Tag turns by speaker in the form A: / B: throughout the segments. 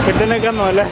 A: ഹോസ്പിറ്റലിനൊക്കെ ഒന്നുമല്ല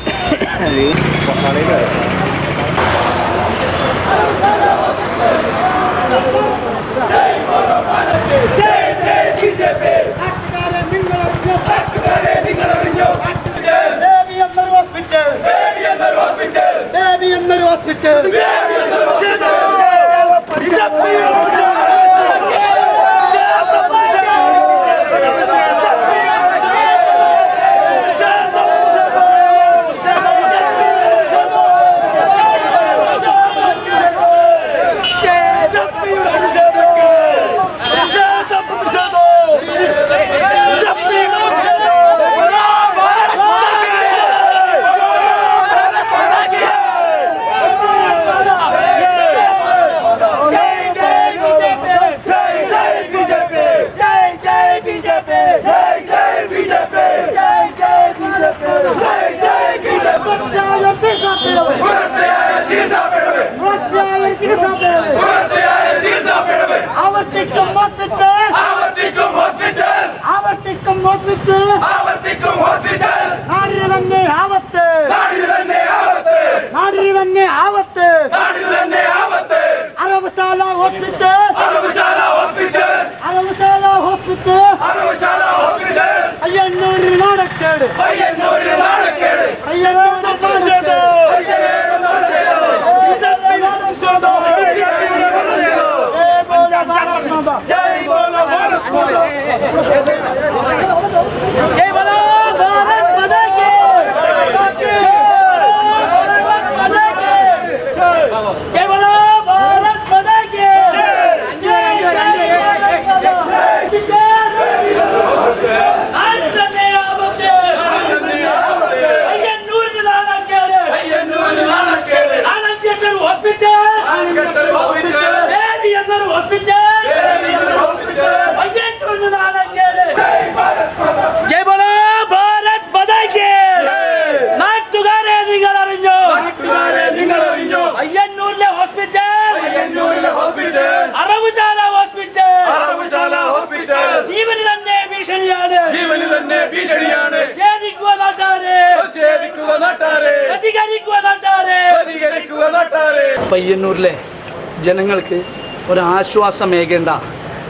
B: പയ്യന്നൂരിലെ ജനങ്ങൾക്ക് ഒരാശ്വാസമേകേണ്ട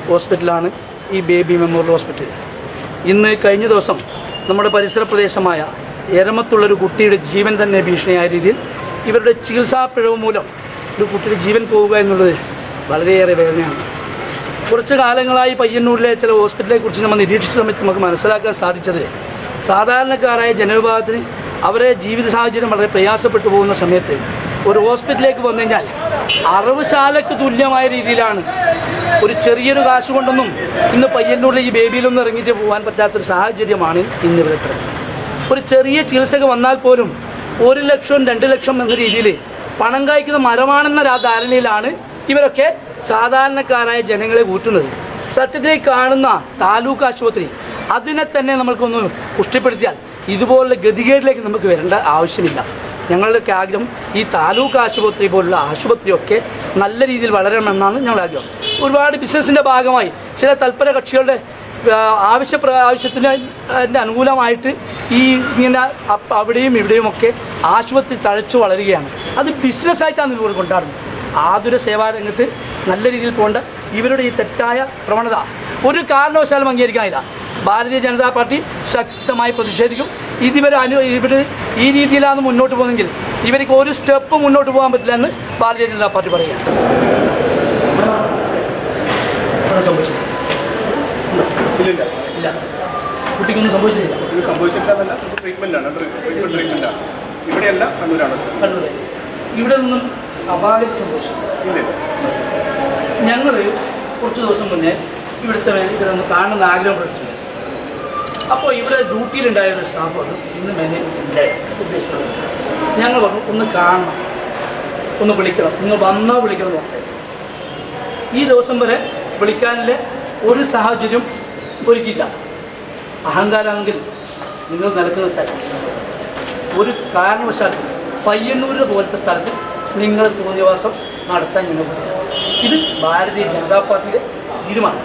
B: ഹോസ്പിറ്റലാണ് ഈ ബേബി മെമ്മോറിയൽ ഹോസ്പിറ്റൽ. ഇന്ന് കഴിഞ്ഞ ദിവസം നമ്മുടെ പരിസര പ്രദേശമായ എരമത്തുള്ളൊരു കുട്ടിയുടെ ജീവൻ തന്നെ ഭീഷണിയായ രീതിയിൽ ഇവരുടെ ചികിത്സാ പിഴവ് മൂലം ഒരു കുട്ടിയുടെ ജീവൻ പോവുക എന്നുള്ളത് വളരെയേറെ വേദനയാണ്. കുറച്ച് കാലങ്ങളായി പയ്യന്നൂരിലെ ചില ഹോസ്പിറ്റലിനെ കുറിച്ച് നമ്മൾ നിരീക്ഷിച്ച സമയത്ത് നമുക്ക് മനസ്സിലാക്കാൻ സാധിച്ചത് സാധാരണക്കാരായ ജനവിഭാഗത്തിന് അവരെ ജീവിത സാഹചര്യം വളരെ പ്രയാസപ്പെട്ടു പോകുന്ന സമയത്ത് ഒരു ഹോസ്പിറ്റലിലേക്ക് വന്നു കഴിഞ്ഞാൽ അറവുശാലയ്ക്ക് തുല്യമായ രീതിയിലാണ് ഒരു ചെറിയൊരു കാശ് കൊണ്ടൊന്നും ഇന്ന് പയ്യന്നൂരിലെ ഈ ബേബിയിലൊന്നും ഇറങ്ങിയിട്ട് പോകാൻ പറ്റാത്തൊരു സാഹചര്യമാണ് ഇന്നിവിടെ കിടക്കുന്നത്. ഒരു ചെറിയ ചികിത്സക്ക് വന്നാൽ പോലും 1 ലക്ഷം 2 ലക്ഷം എന്ന രീതിയിൽ പണം കായ്ക്കുന്ന മരമാണെന്ന ധാരണയിലാണ് ഇവരൊക്കെ സാധാരണക്കാരായ ജനങ്ങളെ ഊറ്റുന്നത്. സത്യത്തിൽ കാണുന്ന താലൂക്ക് ആശുപത്രി അതിനെ തന്നെ നമ്മൾക്കൊന്ന് പുഷ്ടിപ്പെടുത്തിയാൽ ഇതുപോലുള്ള ഗതികേടിലേക്ക് നമുക്ക് വരേണ്ട ആവശ്യമില്ല. ഞങ്ങളുടെയൊക്കെ ആഗ്രഹം ഈ താലൂക്ക് ആശുപത്രി പോലുള്ള ആശുപത്രിയൊക്കെ നല്ല രീതിയിൽ വളരണമെന്നാണ് ഞങ്ങളുടെ ആഗ്രഹം. ഒരുപാട് ബിസിനസ്സിൻ്റെ ഭാഗമായി ചില തൽപര കക്ഷികളുടെ ആവശ്യത്തിന് അനുകൂലമായിട്ട് ഈ ഇങ്ങനെ അവിടെയും ഇവിടെയുമൊക്കെ ആശുപത്രി തഴച്ചു വളരുകയാണ്. അത് ബിസിനസ്സായിട്ടാണ് ഇവർ കൊണ്ടാടുന്നത്. ആതുര സേവാരംഗത്ത് നല്ല രീതിയിൽ പോകേണ്ട ഇവരുടെ ഈ തെറ്റായ പ്രവണത ഒരു കാരണവശാലും അംഗീകരിക്കാനില്ല. ഭാരതീയ ജനതാ പാർട്ടി ശക്തമായി പ്രതിഷേധിക്കും. ഇവർ ഈ രീതിയിലാണ് മുന്നോട്ട് പോകുന്നതെങ്കിൽ ഇവർക്ക് ഒരു സ്റ്റെപ്പ് മുന്നോട്ട് പോകാൻ പറ്റില്ല എന്ന് ഭാരതീയ ജനതാ പാർട്ടി പറയുക. ഇല്ല, കുട്ടിക്കൊന്നും സംഭവിച്ചിട്ടില്ല. ഇവിടെ നിന്നും അപാകത സംഭവിച്ചു. ഞങ്ങൾ കുറച്ച് ദിവസം മുന്നേ ഇവിടുത്തെ ഇതൊന്ന് കാണുന്ന ആഗ്രഹം പ്രകടിച്ചു. അപ്പോൾ ഇവിടെ ഡ്യൂട്ടിയിലുണ്ടായിരുന്ന സ്റ്റാഫ് വന്നു. ഇന്ന് മാനേജ്മെൻറ്റിൻ്റെ ഉദ്ദേശിച്ചത് ഞങ്ങൾ പറഞ്ഞു ഒന്ന് കാണണം, ഒന്ന് വിളിക്കണം, നിങ്ങൾ വന്നോ വിളിക്കണം നോക്കട്ടെ. ഈ ദിവസം വരെ വിളിക്കാനുള്ള ഒരു സാഹചര്യം ഒരുക്കിയില്ല. അഹങ്കാരമാണെങ്കിൽ നിങ്ങൾ നിലനിർത്താൻ ഒരു കാരണവശാലും പയ്യന്നൂരിനെ പോലത്തെ സ്ഥലത്ത് നിങ്ങൾ തോന്നിയവാസം നടത്താൻ ഞങ്ങൾ പറയാം. ഇത് ഭാരതീയ ജനതാ പാർട്ടിയുടെ തീരുമാനം.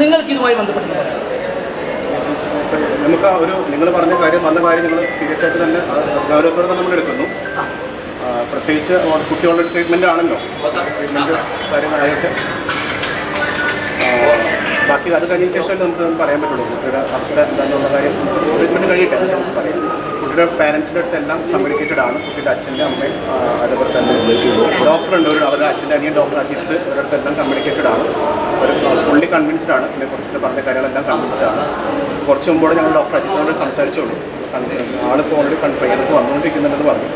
B: നിങ്ങൾക്കിതുമായി ബന്ധപ്പെട്ട് പറയാം.
A: നമുക്ക് നിങ്ങൾ പറഞ്ഞ കാര്യം വന്ന കാര്യം നിങ്ങൾ സീരിയസ് ആയിട്ട് തന്നെ ഗൗരവത്തോടെ തന്നെ നമ്മൾ എടുക്കുന്നു. പ്രത്യേകിച്ച് കുട്ടികളുടെ ട്രീറ്റ്മെൻ്റ് ആണല്ലോ, ട്രീറ്റ്മെൻറ്റ് കാര്യങ്ങളായിട്ട് ബാക്കി അത് കഴിഞ്ഞ ശേഷം നമുക്ക് പറയാൻ പറ്റുള്ളൂ കുട്ടിയുടെ അവസ്ഥ എന്താണെന്നുള്ള കാര്യം. ട്രീറ്റ്മെൻറ്റ് കഴിയട്ടെ നമുക്ക് പറയാം. കുട്ടിയുടെ പാരൻസിൻ്റെ അടുത്ത് എല്ലാം കമ്മ്യൂണിക്കേറ്റഡ് ആണ്. കുട്ടിയുടെ അച്ഛൻ്റെ അമ്മയും അതേപോലെ തന്നെ ഡോക്ടറുണ്ട്, അവരുടെ അച്ഛൻ്റെ അനിയൻ ഡോക്ടർ അജിത്ത്, അവരുടെ അടുത്ത് എല്ലാം കമ്മ്യൂണിക്കേറ്റഡ് ആണ്. ഒരു ഫുള്ളി കൺവിൻസ്ഡ് ആണ്. ഇതിനെക്കുറിച്ചിട്ട് പറഞ്ഞ കാര്യങ്ങളെല്ലാം കൺവിൻസ്ഡ് ആണ്. കുറച്ച് മുമ്പോടെ ഞങ്ങൾ ഡോക്ടർ അജിത്തിനോട് സംസാരിച്ചോളൂ. ആളിപ്പോൾ ഓൾറെഡി ട്രെയിനർക്ക് വന്നുകൊണ്ടിരിക്കുന്നുണ്ടെന്ന് പറഞ്ഞു.